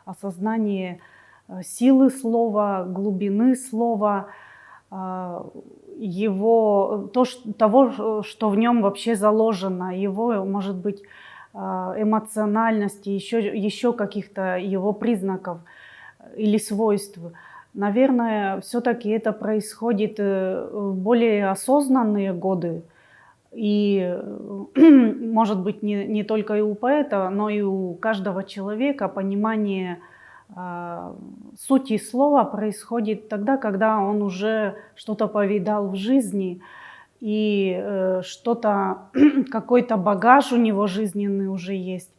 осознание силы слова, глубины слова, того, что в нем вообще заложено, его, может быть, эмоциональности, еще каких-то его признаков или свойств. Наверное, все-таки это происходит в более осознанные годы. И, может быть, не только и у поэта, но и у каждого человека понимание сути слова происходит тогда, когда он уже что-то повидал в жизни, и что-то, какой-то багаж у него жизненный уже есть,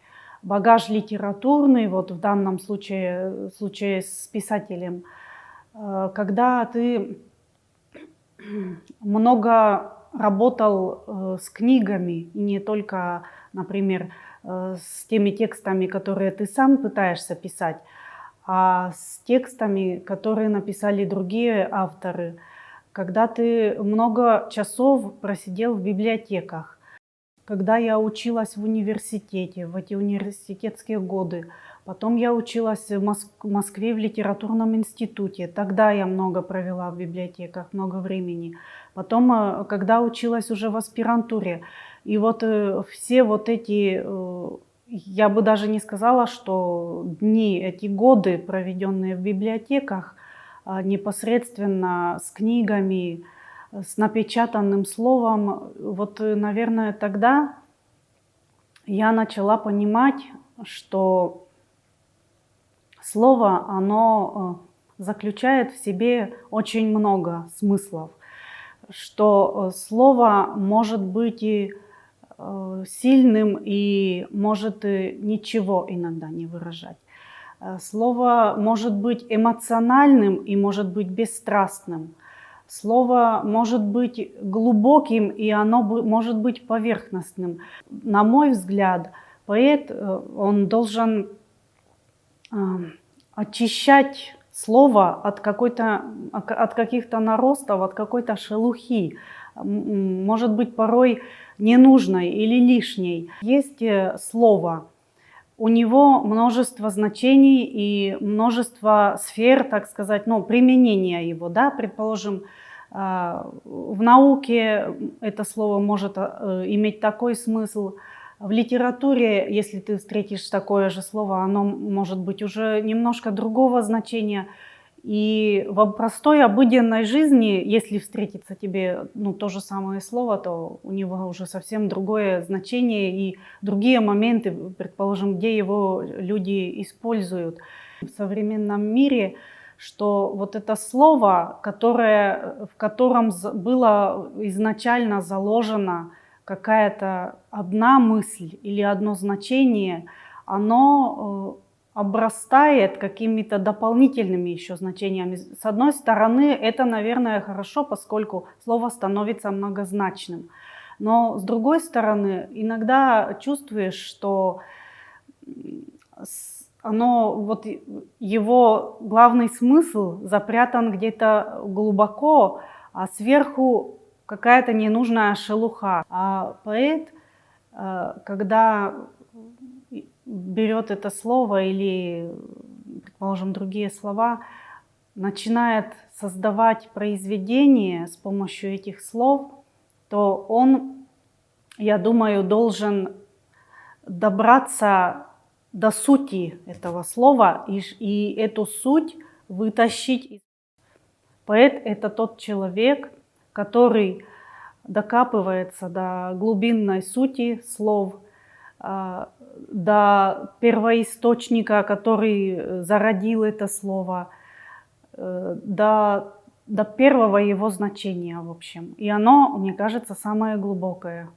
багаж литературный, вот в данном случае с писателем, когда ты много работал с книгами, и не только, например, с теми текстами, которые ты сам пытаешься писать, а с текстами, которые написали другие авторы, когда ты много часов просидел в библиотеках. Когда я училась в университете, в эти университетские годы, потом я училась в Москве в литературном институте, тогда я много провела в библиотеках, много времени. Потом, когда училась уже в аспирантуре, и вот все вот эти, я бы даже не сказала, что дни, эти годы, проведенные в библиотеках, непосредственно с книгами, с напечатанным словом, вот, наверное, тогда я начала понимать, что слово, оно заключает в себе очень много смыслов, что слово может быть и сильным, и может и ничего иногда не выражать. Слово может быть эмоциональным и может быть бесстрастным. Слово может быть глубоким, и оно может быть поверхностным. На мой взгляд, поэт, он должен очищать слово от каких-то наростов, от какой-то шелухи, может быть, порой ненужной или лишней. Есть слово, у него множество значений и множество сфер, так сказать, применения его, да, предположим, в науке это слово может иметь такой смысл. В литературе, если ты встретишь такое же слово, оно может быть уже немножко другого значения. И в простой обыденной жизни, если встретится тебе то же самое слово, то у него уже совсем другое значение и другие моменты, предположим, где его люди используют. В современном мире, что вот это слово, в котором была изначально заложена какая-то одна мысль или одно значение, оно обрастает какими-то дополнительными еще значениями. С одной стороны, это, наверное, хорошо, поскольку слово становится многозначным. Но с другой стороны, иногда чувствуешь, что его главный смысл запрятан где-то глубоко, а сверху какая-то ненужная шелуха. А поэт, когда берет это слово или, предположим, другие слова, начинает создавать произведение с помощью этих слов, то он, я думаю, должен добраться до сути этого слова и эту суть вытащить. Поэт – это тот человек, который докапывается до глубинной сути слов, до первоисточника, который зародил это слово, до первого его значения, в общем. И оно, мне кажется, самое глубокое.